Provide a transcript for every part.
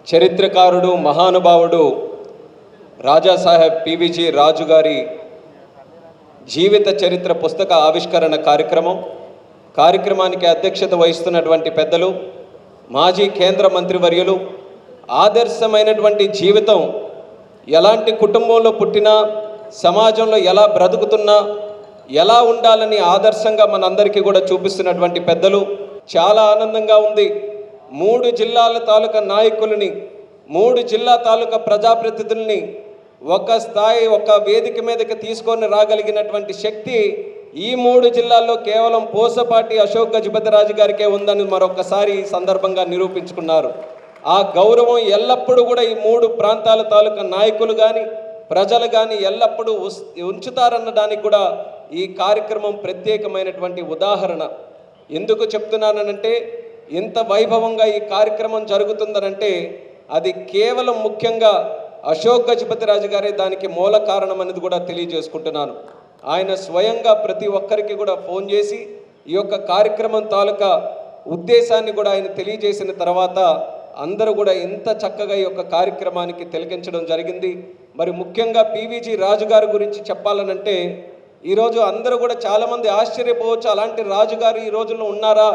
చరిత్రకారుడు మహానుభావుడు రాజాసాహెబ్ పివిజి రాజు గారి జీవిత చరిత్ర పుస్తక ఆవిష్కరణ కార్యక్రమానికి అధ్యక్షత వహిస్తున్నటువంటి పెద్దలు, మాజీ కేంద్ర మంత్రివర్యులు, ఆదర్శమైనటువంటి జీవితం, ఎలాంటి కుటుంబంలో పుట్టినా సమాజంలో ఎలా బ్రతుకుతున్నా ఎలా ఉండాలని ఆదర్శంగా మనందరికీ కూడా చూపిస్తున్నటువంటి పెద్దలు. చాలా ఆనందంగా ఉంది. 3 జిల్లాల తాలూకా నాయకులని, 3 జిల్లా తాలూకా ప్రజాప్రతినిధుల్ని ఒక స్థాయి, ఒక వేదిక మీదకి తీసుకొని రాగలిగినటువంటి శక్తి ఈ 3 జిల్లాల్లో కేవలం పూసపాటి అశోక్ గజపతిరాజు గారికే ఉందని మరొకసారి ఈ సందర్భంగా నిరూపించుకున్నారు. ఆ గౌరవం ఎల్లప్పుడూ కూడా ఈ 3 ప్రాంతాల తాలూకా నాయకులు కానీ ప్రజలు కానీ ఎల్లప్పుడూ ఉంచుతారన్నదానికి కూడా ఈ కార్యక్రమం ప్రత్యేకమైనటువంటి ఉదాహరణ. ఎందుకు చెప్తున్నానంటే, ఇంత వైభవంగా ఈ కార్యక్రమం జరుగుతుందనంటే అది కేవలం ముఖ్యంగా అశోక్ గజపతిరాజు గారే దానికి మూల కారణం అనేది కూడా తెలియజేసుకుంటున్నాను. ఆయన స్వయంగా ప్రతి ఒక్కరికి కూడా ఫోన్ చేసి ఈ యొక్క కార్యక్రమం తాలూకా ఉద్దేశాన్ని కూడా ఆయన తెలియజేసిన తర్వాత అందరూ కూడా ఎంత చక్కగా ఈ యొక్క కార్యక్రమానికి తిలకించడం జరిగింది. మరి ముఖ్యంగా పివిజి రాజు గారి గురించి చెప్పాలనంటే, ఈరోజు అందరూ కూడా చాలామంది ఆశ్చర్యపోవచ్చు, అలాంటి రాజుగారు ఈ రోజుల్లో ఉన్నారా,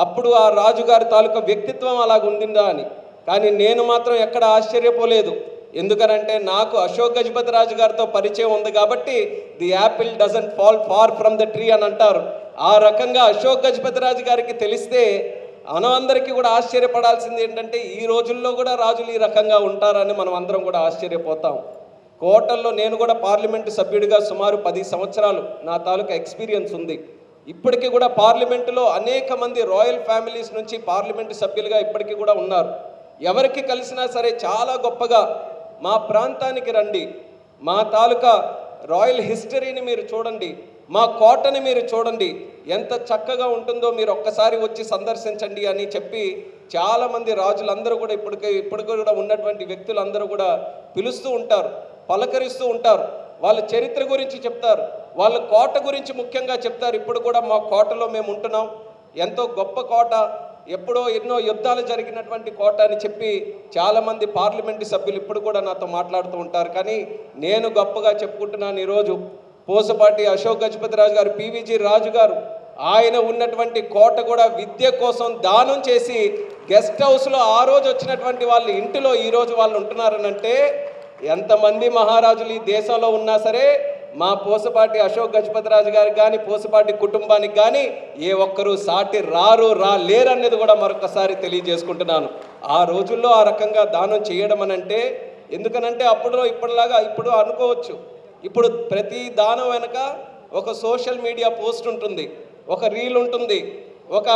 అప్పుడు ఆ రాజుగారి తాలూకా వ్యక్తిత్వం అలాగ ఉండిందా అని. కానీ నేను మాత్రం ఎక్కడ ఆశ్చర్యపోలేదు. ఎందుకనంటే నాకు అశోక్ గజపతిరాజు గారితో పరిచయం ఉంది కాబట్టి the apple doesn't fall far from the tree అని అంటారు. ఆ రకంగా అశోక్ గజపతిరాజు గారికి తెలిస్తే అందరికీ కూడా ఆశ్చర్యపడాల్సింది ఏంటంటే, ఈ రోజుల్లో కూడా రాజులు ఈ రకంగా ఉంటారని మనం అందరం కూడా ఆశ్చర్యపోతాం. కోటల్లో నేను కూడా పార్లమెంటు సభ్యుడిగా సుమారు 10 సంవత్సరాలు నా తాలూకా ఎక్స్పీరియన్స్ ఉంది. ఇప్పటికీ కూడా పార్లమెంటులో అనేక మంది రాయల్ ఫ్యామిలీస్ నుంచి పార్లమెంటు సభ్యులుగా ఇప్పటికీ కూడా ఉన్నారు. ఎవరికి కలిసినా సరే చాలా గొప్పగా మా ప్రాంతానికి రండి, మా తాలూకా రాయల్ హిస్టరీని మీరు చూడండి, మా కోటని మీరు చూడండి, ఎంత చక్కగా ఉంటుందో మీరు ఒక్కసారి వచ్చి సందర్శించండి అని చెప్పి చాలామంది రాజులందరూ కూడా ఇప్పటికీ కూడా ఉన్నటువంటి వ్యక్తులందరూ కూడా పిలుస్తూ ఉంటారు, పలకరిస్తూ ఉంటారు. వాళ్ళ చరిత్ర గురించి చెప్తారు, వాళ్ళ కోట గురించి ముఖ్యంగా చెప్తారు. ఇప్పుడు కూడా మా కోటలో మేము ఉంటున్నాం, ఎంతో గొప్ప కోట, ఎప్పుడో ఎన్నో యుద్ధాలు జరిగినటువంటి కోట అని చెప్పి చాలామంది పార్లమెంటు సభ్యులు ఇప్పుడు కూడా నాతో మాట్లాడుతూ ఉంటారు. కానీ నేను గొప్పగా చెప్పుకుంటున్నాను, ఈరోజు పూసపాటి అశోక్ గజపతిరాజు గారు, పివిజి రాజు గారు, ఆయన ఉన్నటువంటి కోట కూడా విద్య కోసం దానం చేసి గెస్ట్ హౌస్లో ఆ రోజు వచ్చినటువంటి వాళ్ళ ఇంటిలో ఈరోజు వాళ్ళు ఉంటున్నారనంటే, ఎంతమంది మహారాజులు ఈ దేశంలో ఉన్నా సరే మా పూసపాటి అశోక్ గజపతిరాజు గారికి కానీ పూసపాటి కుటుంబానికి కానీ ఏ ఒక్కరూ సాటి లేరనేది కూడా మరొకసారి తెలియజేసుకుంటున్నాను. ఆ రోజుల్లో ఆ రకంగా దానం చేయడం అనంటే, ఎందుకనంటే అప్పుడు ఇప్పటిలాగా ఇప్పుడు అనుకోవచ్చు, ఇప్పుడు ప్రతి దానం వెనక ఒక సోషల్ మీడియా పోస్ట్ ఉంటుంది, ఒక రీల్ ఉంటుంది, ఒక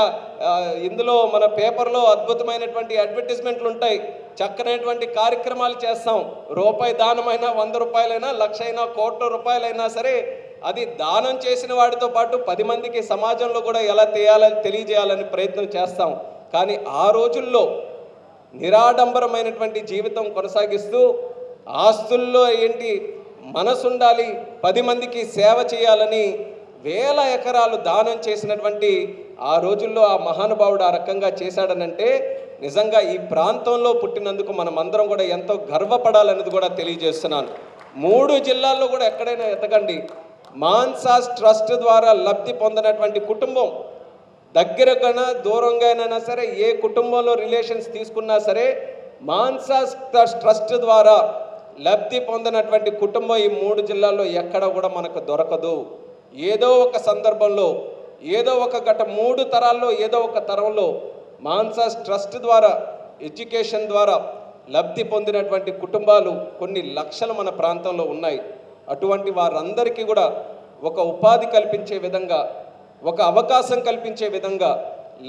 ఇందులో మన పేపర్లో అద్భుతమైనటువంటి అడ్వర్టైజ్మెంట్లు ఉంటాయి, చక్కనైనటువంటి కార్యక్రమాలు చేస్తాం. రూపాయి దానమైనా, 100 రూపాయలైనా, 1,00,000 అయినా, 1,00,00,000 రూపాయలైనా సరే అది దానం చేసిన వాడితో పాటు 10 మందికి సమాజంలో కూడా ఎలా తెలియజేయాలని ప్రయత్నం చేస్తాం. కానీ ఆ రోజుల్లో నిరాడంబరమైనటువంటి జీవితం కొనసాగిస్తూ ఆస్తుల్లో మనసు ఉండాలి, 10 మందికి సేవ చేయాలని వేల ఎకరాలు దానం చేసినటువంటి ఆ రోజుల్లో ఆ మహానుభావుడు ఆ రకంగా చేశాడనంటే నిజంగా ఈ ప్రాంతంలో పుట్టినందుకు మనం అందరం కూడా ఎంతో గర్వపడాలనేది కూడా తెలియజేస్తున్నాను. 3 జిల్లాల్లో కూడా ఎక్కడైనా ఎతకండి, మాన్సాస్ ట్రస్ట్ ద్వారా లబ్ధి పొందినటువంటి కుటుంబం, దగ్గరకైనా దూరంగానైనా సరే ఏ కుటుంబంలో రిలేషన్స్ తీసుకున్నా సరే మాన్సాస్ ట్రస్ట్ ద్వారా లబ్ధి పొందినటువంటి కుటుంబం ఈ 3 జిల్లాల్లో ఎక్కడ కూడా మనకు దొరకదు. ఏదో ఒక సందర్భంలో, ఏదో ఒక 3 తరాల్లో ఏదో ఒక తరంలో మాన్సాస్ ట్రస్ట్ ద్వారా ఎడ్యుకేషన్ ద్వారా లబ్ధి పొందినటువంటి కుటుంబాలు కొన్ని లక్షలు మన ప్రాంతంలో ఉన్నాయి. అటువంటి వారందరికీ కూడా ఒక ఉపాధి కల్పించే విధంగా, ఒక అవకాశం కల్పించే విధంగా,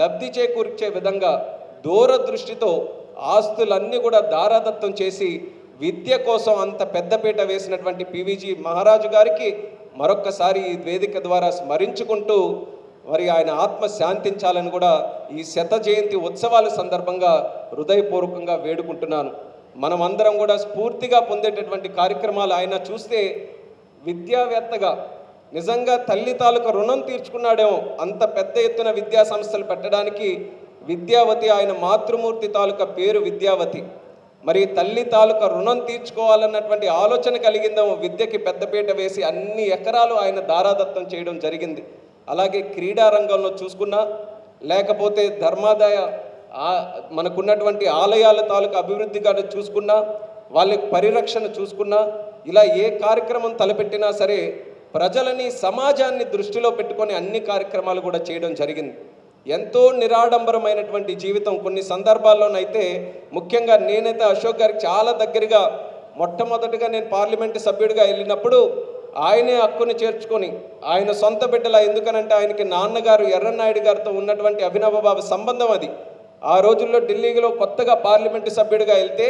లబ్ధి చేకూర్చే విధంగా దూరదృష్టితో ఆస్తులన్నీ కూడా దారాదత్తం చేసి విద్య కోసం అంత పెద్దపీట వేసినటువంటి పివిజి మహారాజు గారికి మరొక్కసారి ఈ వేదిక ద్వారా స్మరించుకుంటూ మరి ఆయన ఆత్మ శాంతించాలని కూడా ఈ 100వ జయంతి ఉత్సవాల సందర్భంగా హృదయపూర్వకంగా వేడుకుంటున్నాను. మనమందరం కూడా స్ఫూర్తిగా పొందేటటువంటి కార్యక్రమాలు ఆయన చూస్తే విద్యావేత్తగా నిజంగా తల్లి తాలూకా రుణం తీర్చుకున్నాడేమో. అంత పెద్ద ఎత్తున విద్యా సంస్థలు పెట్టడానికి విద్యావతి, ఆయన మాతృమూర్తి తాలూకా పేరు విద్యావతి. మరి తల్లి తాలూకా రుణం తీర్చుకోవాలన్నటువంటి ఆలోచన కలిగిందో విద్యకి పెద్దపీట వేసి అన్ని ఎకరాలు ఆయన దారాదత్తం చేయడం జరిగింది. అలాగే క్రీడా రంగంలో చూసుకున్నా, లేకపోతే ధర్మాదాయ మనకున్నటువంటి ఆలయాల తాలూకా అభివృద్ధిగా చూసుకున్నా, వాళ్ళ పరిరక్షణ చూసుకున్నా, ఇలా ఏ కార్యక్రమం తలపెట్టినా సరే ప్రజలని సమాజాన్ని దృష్టిలో పెట్టుకొని అన్ని కార్యక్రమాలు కూడా చేయడం జరిగింది. ఎంతో నిరాడంబరమైనటువంటి జీవితం. కొన్ని సందర్భాల్లోనైతే ముఖ్యంగా నేనైతే అశోక్ గారికి చాలా దగ్గరగా, మొట్టమొదటిగా నేను పార్లమెంటు సభ్యుడిగా వెళ్ళినప్పుడు ఆయనే హక్కుని చేర్చుకొని ఆయన సొంత బిడ్డలా, ఎందుకనంటే ఆయనకి నాన్నగారు ఎర్రన్నాయుడు గారితో ఉన్నటువంటి అభినవభావ సంబంధం అది. ఆ రోజుల్లో ఢిల్లీలో కొత్తగా పార్లమెంటు సభ్యుడిగా వెళ్తే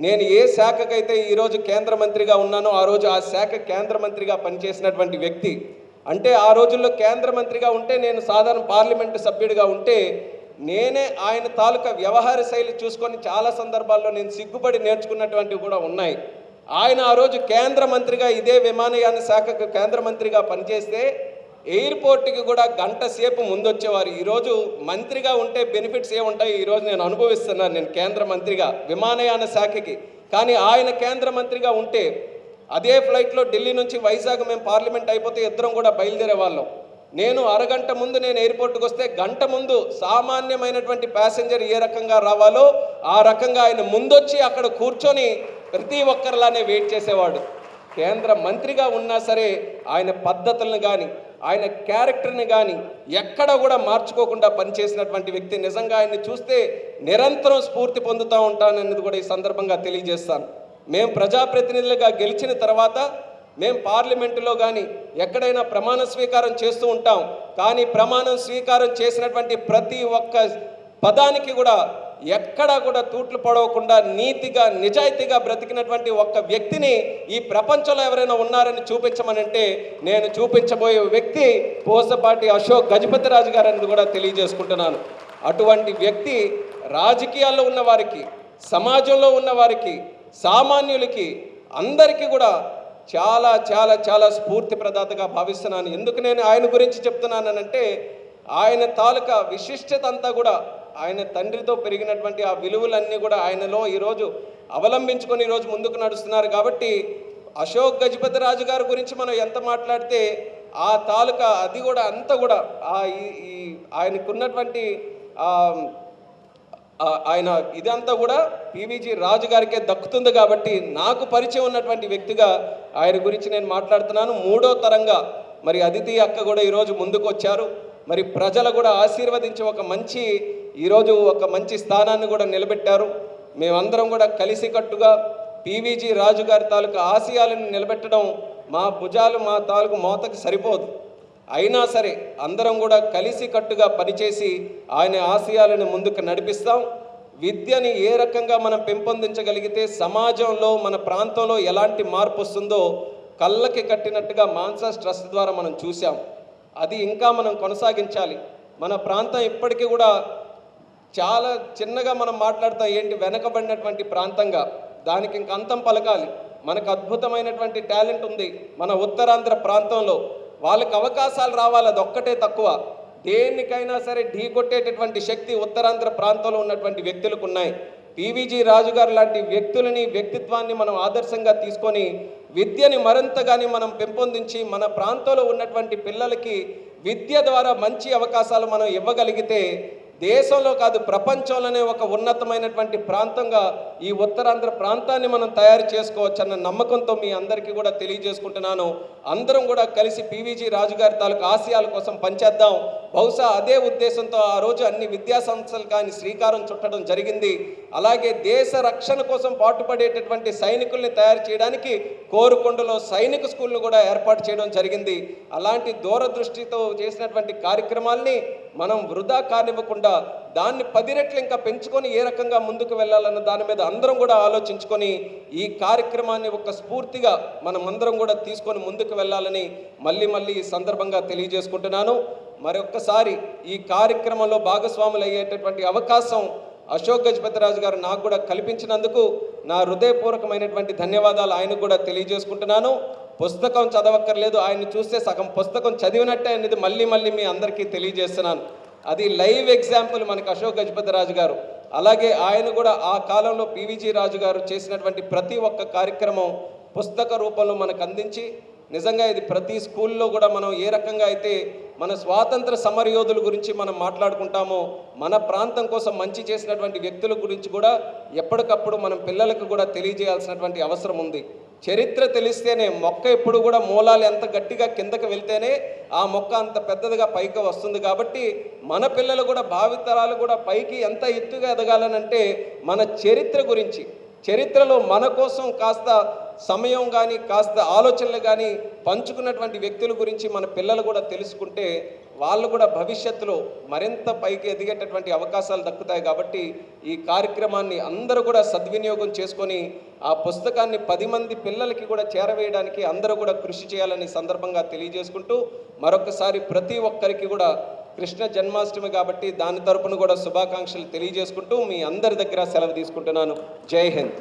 నేను ఏ శాఖకైతే ఈరోజు కేంద్ర మంత్రిగా ఉన్నానో ఆ రోజు ఆ శాఖ కేంద్ర మంత్రిగా పనిచేసినటువంటి వ్యక్తి. అంటే ఆ రోజుల్లో కేంద్ర మంత్రిగా ఉంటే, నేను సాధారణ పార్లమెంటు సభ్యుడిగా ఉంటే నేనే ఆయన తాలూకా వ్యవహార శైలి చూసుకొని చాలా సందర్భాల్లో నేను సిగ్గుపడి నేర్చుకున్నటువంటివి కూడా ఉన్నాయి. ఆయన ఆ రోజు కేంద్ర మంత్రిగా ఇదే విమానయాన శాఖకు కేంద్ర మంత్రిగా పనిచేస్తే ఎయిర్పోర్ట్కి కూడా గంట సేపు ముందొచ్చేవారు. ఈరోజు మంత్రిగా ఉంటే బెనిఫిట్స్ ఏముంటాయి ఈరోజు నేను అనుభవిస్తున్నాను, నేను కేంద్ర మంత్రిగా విమానయాన శాఖకి. కానీ ఆయన కేంద్ర మంత్రిగా ఉంటే అదే ఫ్లైట్లో ఢిల్లీ నుంచి వైజాగ్ మేము పార్లమెంట్ అయిపోతే ఇద్దరం కూడా బయలుదేరే వాళ్ళం. నేను అరగంట ముందు నేను ఎయిర్పోర్ట్కి వస్తే గంట ముందు సామాన్యమైనటువంటి ప్యాసింజర్ ఏ రకంగా రావాలో ఆ రకంగా ఆయన ముందొచ్చి అక్కడ కూర్చొని ప్రతి ఒక్కరిలానే వెయిట్ చేసేవాడు. కేంద్ర మంత్రిగా ఉన్నా సరే ఆయన పద్ధతులను కానీ ఆయన క్యారెక్టర్ని కానీ ఎక్కడ కూడా మార్చుకోకుండా పనిచేసినటువంటి వ్యక్తి. నిజంగా ఆయన్ని చూస్తే నిరంతరం స్ఫూర్తి పొందుతూ ఉంటానన్నది కూడా ఈ సందర్భంగా తెలియజేస్తాను. మేము ప్రజాప్రతినిధులుగా గెలిచిన తర్వాత మేము పార్లమెంటులో కానీ ఎక్కడైనా ప్రమాణ స్వీకారం చేస్తూ ఉంటాం. కానీ ప్రమాణం స్వీకారం చేసినటువంటి ప్రతి ఒక్క పదానికి కూడా ఎక్కడా కూడా తూట్లు పడవకుండా నీతిగా నిజాయితీగా బ్రతికినటువంటి ఒక్క వ్యక్తిని ఈ ప్రపంచంలో ఎవరైనా ఉన్నారని చూపించమనంటే నేను చూపించబోయే వ్యక్తి పూసపాటి అశోక్ గజపతిరాజు గారు అనేది కూడా తెలియజేసుకుంటున్నాను. అటువంటి వ్యక్తి రాజకీయాల్లో ఉన్న వారికి, సమాజంలో ఉన్న వారికి, సామాన్యులకి అందరికీ కూడా చాలా చాలా చాలా స్ఫూర్తి ప్రదాతగా భావిస్తున్నాను. ఎందుకు నేను ఆయన గురించి చెప్తున్నానంటే ఆయన తాలూకా విశిష్టత అంతా కూడా ఆయన తండ్రితో పెరిగినటువంటి ఆ విలువలన్నీ కూడా ఆయనలో ఈరోజు అవలంబించుకొని ఈరోజు ముందుకు నడుస్తున్నారు. కాబట్టి అశోక్ గజపతిరాజు గారి గురించి మనం ఎంత మాట్లాడితే ఆ తాలూకా అది కూడా అంతా కూడా ఆయనకున్నటువంటి ఆయన ఇదంతా కూడా పివిజి రాజు గారికే దక్కుతుంది. కాబట్టి నాకు పరిచయం ఉన్నటువంటి వ్యక్తిగా ఆయన గురించి నేను మాట్లాడుతున్నాను. మూడో తరంగా మరి అదితి అక్క కూడా ఈరోజు ముందుకు వచ్చారు. మరి ప్రజలు కూడా ఆశీర్వదించి ఈరోజు ఒక మంచి స్థానాన్ని కూడా నిలబెట్టారు. మేమందరం కూడా కలిసికట్టుగా పివిజి రాజు గారి తాలూకా ఆశయాలను నిలబెట్టడం మా భుజాలు మా తాలూకు మోతకి సరిపోదు. అయినా సరే అందరం కూడా కలిసికట్టుగా పనిచేసి ఆయన ఆశయాలను ముందుకు నడిపిస్తాం. విద్యని ఏ రకంగా మనం పెంపొందించగలిగితే సమాజంలో మన ప్రాంతంలో ఎలాంటి మార్పు వస్తుందో కళ్ళకి కట్టినట్టుగా మాన్సాస్ ట్రస్ట్ ద్వారా మనం చూసాం. అది ఇంకా మనం కొనసాగించాలి. మన ప్రాంతం ఇప్పటికీ కూడా చాలా చిన్నగా మనం మాట్లాడతాం, ఏంటి వెనకబడినటువంటి ప్రాంతంగా. దానికి ఇంక అంతం పలకాలి. మనకు అద్భుతమైనటువంటి టాలెంట్ ఉంది మన ఉత్తరాంధ్ర ప్రాంతంలో. వాళ్ళకి అవకాశాలు రావాలి, అదొక్కటే తక్కువ. దేనికైనా సరే ఢీ కొట్టేటటువంటి శక్తి ఉత్తరాంధ్ర ప్రాంతంలో ఉన్నటువంటి వ్యక్తులకు ఉన్నాయి. పివిజి రాజు గారు లాంటి వ్యక్తిత్వాన్ని మనం ఆదర్శంగా తీసుకొని విద్యని మరింతగాని మనం పెంపొందించి మన ప్రాంతంలో ఉన్నటువంటి పిల్లలకి విద్య ద్వారా మంచి అవకాశాలు మనం ఇవ్వగలిగితే దేశంలో కాదు ప్రపంచంలోనే ఒక ఉన్నతమైనటువంటి ప్రాంతంగా ఈ ఉత్తరాంధ్ర ప్రాంతాన్ని మనం తయారు చేసుకోవచ్చన్న నమ్మకంతో మీ అందరికీ కూడా తెలియజేసుకుంటున్నాను. అందరం కూడా కలిసి పివిజి రాజు గారి తాలూకు ఆశయాల కోసం పనిచేద్దాం. బహుశా అదే ఉద్దేశంతో ఆ రోజు అన్ని విద్యా సంస్థలు కానీ శ్రీకారం చుట్టడం జరిగింది. అలాగే దేశ రక్షణ కోసం పాటుపడేటటువంటి సైనికుల్ని తయారు చేయడానికి కోరుకొండలో సైనిక స్కూల్ను కూడా ఏర్పాటు చేయడం జరిగింది. అలాంటి దూరదృష్టితో చేసినటువంటి కార్యక్రమాల్ని మనం వృధా కానివ్వకుండా దాన్ని 10 రెట్లు ఇంకా పెంచుకొని ఏ రకంగా ముందుకు వెళ్ళాలన్న దాని మీద అందరం కూడా ఆలోచించుకొని ఈ కార్యక్రమాన్ని ఒక స్ఫూర్తిగా మనం అందరం కూడా తీసుకొని ముందుకు వెళ్ళాలని మళ్ళీ ఈ సందర్భంగా తెలియజేసుకుంటున్నాను. మరొక్కసారి ఈ కార్యక్రమంలో భాగస్వాములు అయ్యేటటువంటి అవకాశం అశోక్ గజపతిరాజు గారు నాకు కూడా కల్పించినందుకు నా హృదయపూర్వకమైనటువంటి ధన్యవాదాలు ఆయనకు కూడా తెలియజేసుకుంటున్నాను. పుస్తకం చదవక్కర్లేదు, ఆయన్ని చూస్తే సగం పుస్తకం చదివినట్టే అనేది మళ్ళీ మీ అందరికీ తెలియజేస్తున్నాను. అది లైవ్ ఎగ్జాంపుల్ మనకు అశోక్ గజపతిరాజు గారు. అలాగే ఆయన కూడా ఆ కాలంలో పివిజి రాజు గారు చేసినటువంటి ప్రతి ఒక్క కార్యక్రమం పుస్తక రూపంలో మనకు అందించి నిజంగా ఇది ప్రతి స్కూల్లో కూడా మనం ఏ రకంగా అయితే మన స్వాతంత్ర సమరయోధుల గురించి మనం మాట్లాడుకుంటామో మన ప్రాంతం కోసం మంచి చేసినటువంటి వ్యక్తుల గురించి కూడా ఎప్పటికప్పుడు మనం పిల్లలకు కూడా తెలియజేయాల్సినటువంటి అవసరం ఉంది. చరిత్ర తెలిస్తేనే మొక్క ఎప్పుడు కూడా మూలాలు ఎంత గట్టిగా కిందకి వెళ్తేనే ఆ మొక్క అంత పెద్దదిగా పైకి వస్తుంది. కాబట్టి మన పిల్లలు కూడా భావితరాలు కూడా పైకి ఎంత ఎత్తుగా ఎదగాలనంటే మన చరిత్ర గురించి, చరిత్రలో మన కోసం కాస్త సమయం కానీ కాస్త ఆలోచనలు కానీ పంచుకున్నటువంటి వ్యక్తుల గురించి మన పిల్లలు కూడా తెలుసుకుంటే వాళ్ళు కూడా భవిష్యత్తులో మరింత పైకి ఎదిగేటటువంటి అవకాశాలు దక్కుతాయి. కాబట్టి ఈ కార్యక్రమాన్ని అందరూ కూడా సద్వినియోగం చేసుకొని ఆ పుస్తకాన్ని 10 మంది పిల్లలకి కూడా చేరవేయడానికి అందరూ కూడా కృషి చేయాలని సందర్భంగా తెలియజేసుకుంటూ మరొకసారి ప్రతి ఒక్కరికి కూడా కృష్ణ జన్మాష్టమి కాబట్టి దాని తరపున కూడా శుభాకాంక్షలు తెలియజేసుకుంటూ మీ అందరి దగ్గర సెలవు తీసుకుంటున్నాను. జై హింద్.